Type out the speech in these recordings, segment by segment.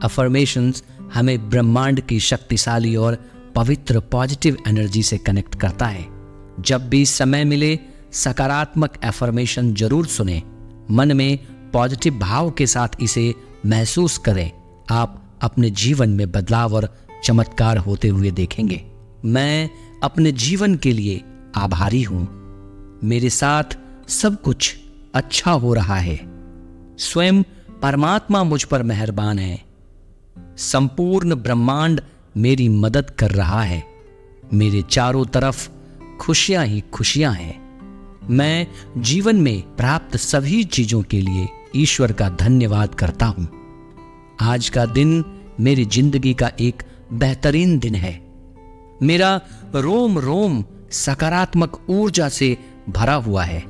Affirmations हमें ब्रह्मांड की शक्तिशाली और पवित्र पॉजिटिव एनर्जी से कनेक्ट करता है। जब भी समय मिले सकारात्मक अफर्मेशन जरूर सुने, मन में पॉजिटिव भाव के साथ इसे महसूस करें। आप अपने जीवन में बदलाव और चमत्कार होते हुए देखेंगे। मैं अपने जीवन के लिए आभारी हूं। मेरे साथ सब कुछ अच्छा हो रहा है। स्वयं परमात्मा मुझ पर मेहरबान है। संपूर्ण ब्रह्मांड मेरी मदद कर रहा है। मेरे चारों तरफ खुशियां ही खुशियां हैं। मैं जीवन में प्राप्त सभी चीजों के लिए ईश्वर का धन्यवाद करता हूं। आज का दिन मेरी जिंदगी का एक बेहतरीन दिन है। मेरा रोम रोम सकारात्मक ऊर्जा से भरा हुआ है।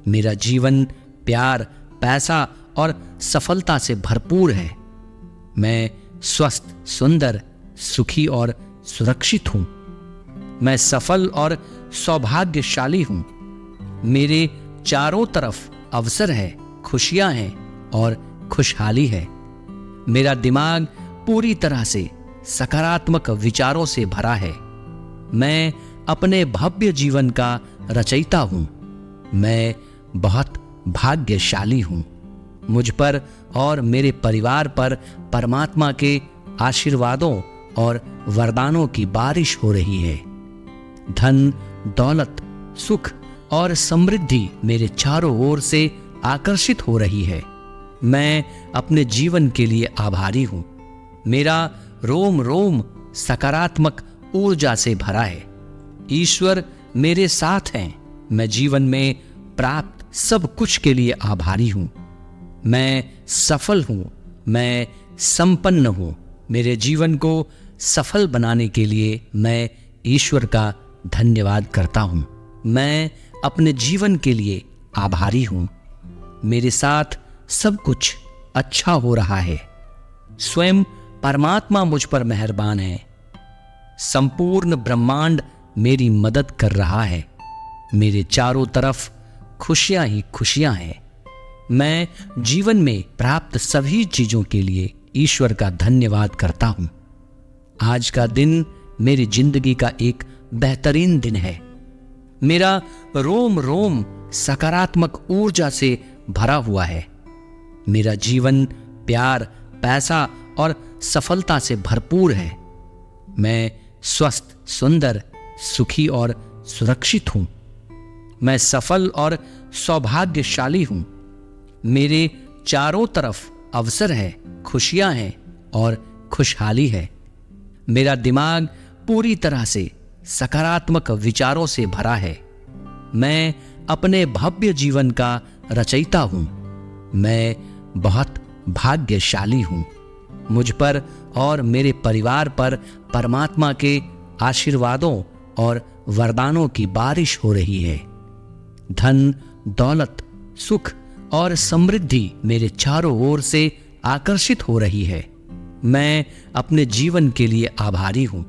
मेरा जीवन प्यार, पैसा और सफलता से भरपूर है। मैं स्वस्थ, सुंदर, सुखी और सुरक्षित हूं। मैं सफल और सौभाग्यशाली हूं। मेरे चारों तरफ अवसर है, खुशियां हैं और खुशहाली है। मेरा दिमाग पूरी तरह से सकारात्मक विचारों से भरा है। मैं अपने भव्य जीवन का रचयिता हूं। मैं बहुत भाग्यशाली हूं। मुझ पर और मेरे परिवार पर परमात्मा के आशीर्वादों और वरदानों की बारिश हो रही है। धन, दौलत, सुख और समृद्धि मेरे चारों ओर से आकर्षित हो रही है। मैं अपने जीवन के लिए आभारी हूं। मेरा रोम रोम सकारात्मक ऊर्जा से भरा है। ईश्वर मेरे साथ हैं। मैं जीवन में प्राप्त सब कुछ के लिए आभारी हूं। मैं सफल हूं। मैं संपन्न हूं। मेरे जीवन को सफल बनाने के लिए मैं ईश्वर का धन्यवाद करता हूं। मैं अपने जीवन के लिए आभारी हूं। मेरे साथ सब कुछ अच्छा हो रहा है। स्वयं परमात्मा मुझ पर मेहरबान है। संपूर्ण ब्रह्मांड मेरी मदद कर रहा है। मेरे चारों तरफ खुशियां ही खुशियां हैं। मैं जीवन में प्राप्त सभी चीजों के लिए ईश्वर का धन्यवाद करता हूं। आज का दिन मेरी जिंदगी का एक बेहतरीन दिन है। मेरा रोम रोम सकारात्मक ऊर्जा से भरा हुआ है। मेरा जीवन प्यार, पैसा और सफलता से भरपूर है। मैं स्वस्थ, सुंदर, सुखी और सुरक्षित हूं। मैं सफल और सौभाग्यशाली हूं। मेरे चारों तरफ अवसर है, खुशियां हैं और खुशहाली है। मेरा दिमाग पूरी तरह से सकारात्मक विचारों से भरा है। मैं अपने भव्य जीवन का रचयिता हूं। मैं बहुत भाग्यशाली हूं। मुझ पर और मेरे परिवार पर परमात्मा के आशीर्वादों और वरदानों की बारिश हो रही है। धन, दौलत, सुख और समृद्धि मेरे चारों ओर से आकर्षित हो रही है। मैं अपने जीवन के लिए आभारी हूं।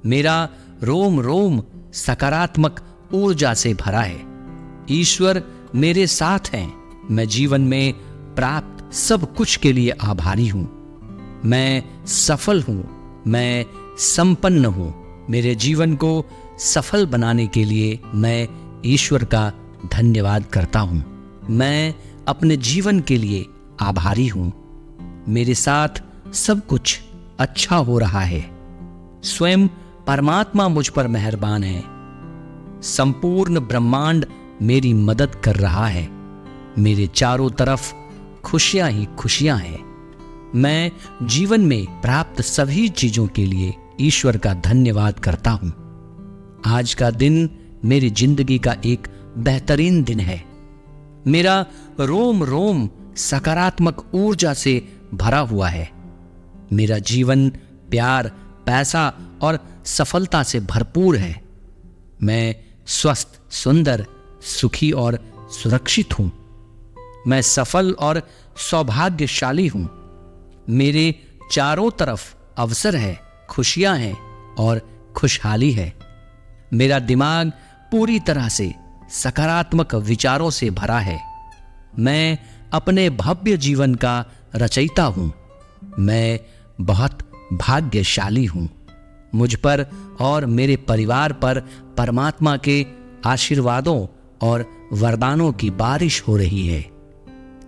मेरा रोम रोम सकारात्मक ऊर्जा से भरा है। ईश्वर मेरे साथ हैं। मैं जीवन में प्राप्त सब कुछ के लिए आभारी हूं। मैं सफल हूं। मैं संपन्न हूं। मेरे जीवन को सफल बनाने के लिए मैं ईश्वर का धन्यवाद करता हूं। मैं अपने जीवन के लिए आभारी हूं। मेरे साथ सब कुछ अच्छा हो रहा है। स्वयं परमात्मा मुझ पर मेहरबान है। संपूर्ण ब्रह्मांड मेरी मदद कर रहा है। मेरे चारों तरफ खुशियां ही खुशियां हैं। मैं जीवन में प्राप्त सभी चीजों के लिए ईश्वर का धन्यवाद करता हूं। आज का दिन मेरी जिंदगी का एक बेहतरीन दिन है। मेरा रोम रोम सकारात्मक ऊर्जा से भरा हुआ है। मेरा जीवन प्यार, पैसा और सफलता से भरपूर है। मैं स्वस्थ, सुंदर, सुखी और सुरक्षित हूं। मैं सफल और सौभाग्यशाली हूं। मेरे चारों तरफ अवसर है, खुशियां हैं और खुशहाली है। मेरा दिमाग पूरी तरह से सकारात्मक विचारों से भरा है। मैं अपने भव्य जीवन का रचयिता हूं। मैं बहुत भाग्यशाली हूँ। मुझ पर और मेरे परिवार पर परमात्मा के आशीर्वादों और वरदानों की बारिश हो रही है।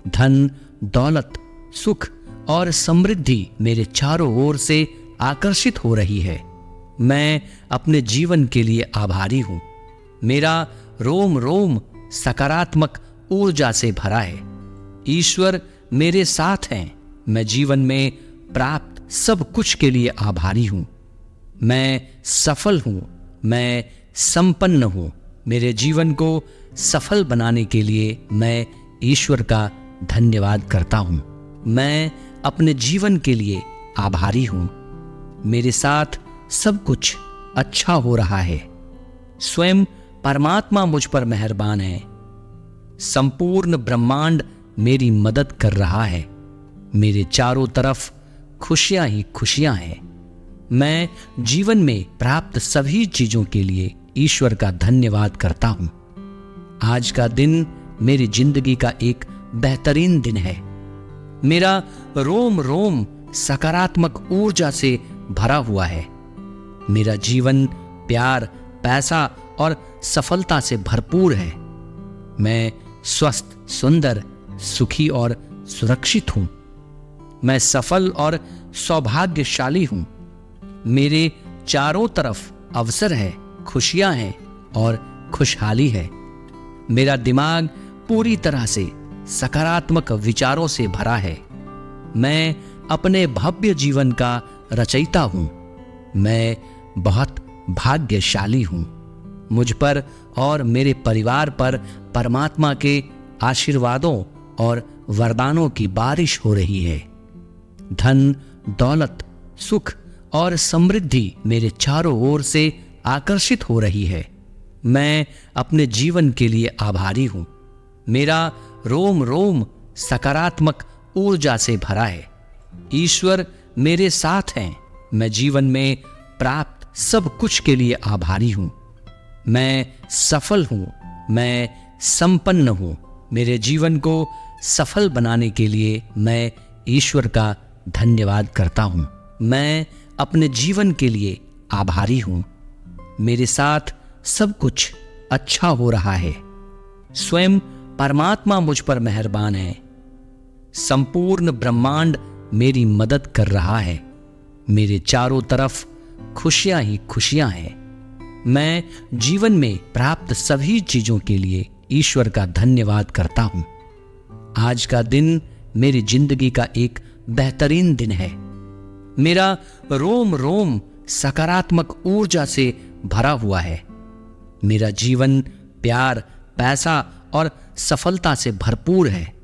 धन, दौलत, सुख और समृद्धि मेरे चारों ओर से आकर्षित हो रही है। मैं अपने जीवन के लिए आभारी हूँ। मेरा रोम रोम सकारात्मक ऊर्जा से भरा है। ईश्वर मेरे साथ हैं। मैं जीवन में प्राप्त सब कुछ के लिए आभारी हूँ। मैं सफल हूँ। मैं संपन्न हूँ। मेरे जीवन को सफल बनाने के लिए मैं ईश्वर का धन्यवाद करता हूँ। मैं अपने जीवन के लिए आभारी हूँ। मेरे साथ सब कुछ अच्छा हो रहा है। स्वयं परमात्मा मुझ पर मेहरबान है। संपूर्ण ब्रह्मांड मेरी मदद कर रहा है। मेरे चारों तरफ खुशियां ही खुशियां हैं। मैं जीवन में प्राप्त सभी चीजों के लिए ईश्वर का धन्यवाद करता हूं। आज का दिन मेरी जिंदगी का एक बेहतरीन दिन है। मेरा रोम रोम सकारात्मक ऊर्जा से भरा हुआ है। मेरा जीवन प्यार, पैसा और सफलता से भरपूर है। मैं स्वस्थ, सुंदर, सुखी और सुरक्षित हूं। मैं सफल और सौभाग्यशाली हूं। मेरे चारों तरफ अवसर है, खुशियां हैं और खुशहाली है। मेरा दिमाग पूरी तरह से सकारात्मक विचारों से भरा है। मैं अपने भव्य जीवन का रचयिता हूं। मैं बहुत भाग्यशाली हूं। मुझ पर और मेरे परिवार पर परमात्मा के आशीर्वादों और वरदानों की बारिश हो रही है। धन, दौलत, सुख और समृद्धि मेरे चारों ओर से आकर्षित हो रही है। मैं अपने जीवन के लिए आभारी हूं। मेरा रोम रोम सकारात्मक ऊर्जा से भरा है। ईश्वर मेरे साथ हैं। मैं जीवन में प्राप्त सब कुछ के लिए आभारी हूं। मैं सफल हूं। मैं संपन्न हूं। मेरे जीवन को सफल बनाने के लिए मैं ईश्वर का धन्यवाद करता हूं। मैं अपने जीवन के लिए आभारी हूं। मेरे साथ सब कुछ अच्छा हो रहा है। स्वयं परमात्मा मुझ पर मेहरबान है। संपूर्ण ब्रह्मांड मेरी मदद कर रहा है। मेरे चारों तरफ खुशियां ही खुशियां हैं। मैं जीवन में प्राप्त सभी चीजों के लिए ईश्वर का धन्यवाद करता हूं। आज का दिन मेरी जिंदगी का एक बेहतरीन दिन है। मेरा रोम रोम सकारात्मक ऊर्जा से भरा हुआ है। मेरा जीवन प्यार, पैसा और सफलता से भरपूर है।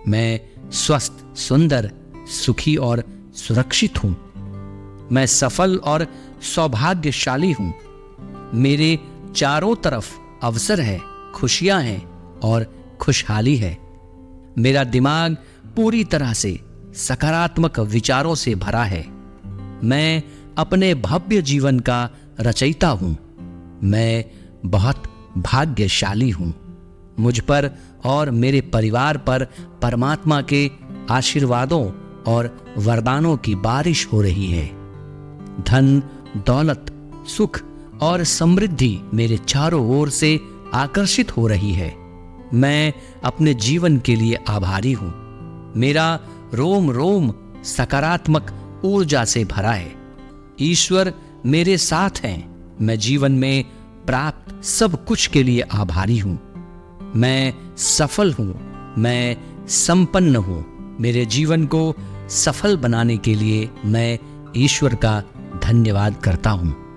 मैं स्वस्थ, सुंदर, सुखी और सुरक्षित हूं। मैं सफल और सौभाग्यशाली हूं। मेरे चारों तरफ अवसर है, खुशियां हैं और खुशहाली है। मेरा दिमाग पूरी तरह से सकारात्मक विचारों से भरा है। मैं अपने भव्य जीवन का रचयिता हूं। मैं बहुत भाग्यशाली हूं। मुझ पर और मेरे परिवार पर परमात्मा के आशीर्वादों और वरदानों की बारिश हो रही है। धन, दौलत, सुख और समृद्धि मेरे चारों ओर से आकर्षित हो रही है। मैं अपने जीवन के लिए आभारी हूं। मेरा रोम रोम सकारात्मक ऊर्जा से भरा है। ईश्वर मेरे साथ हैं। मैं जीवन में प्राप्त सब कुछ के लिए आभारी हूं। मैं सफल हूं। मैं संपन्न हूं। मेरे जीवन को सफल बनाने के लिए मैं ईश्वर का धन्यवाद करता हूं।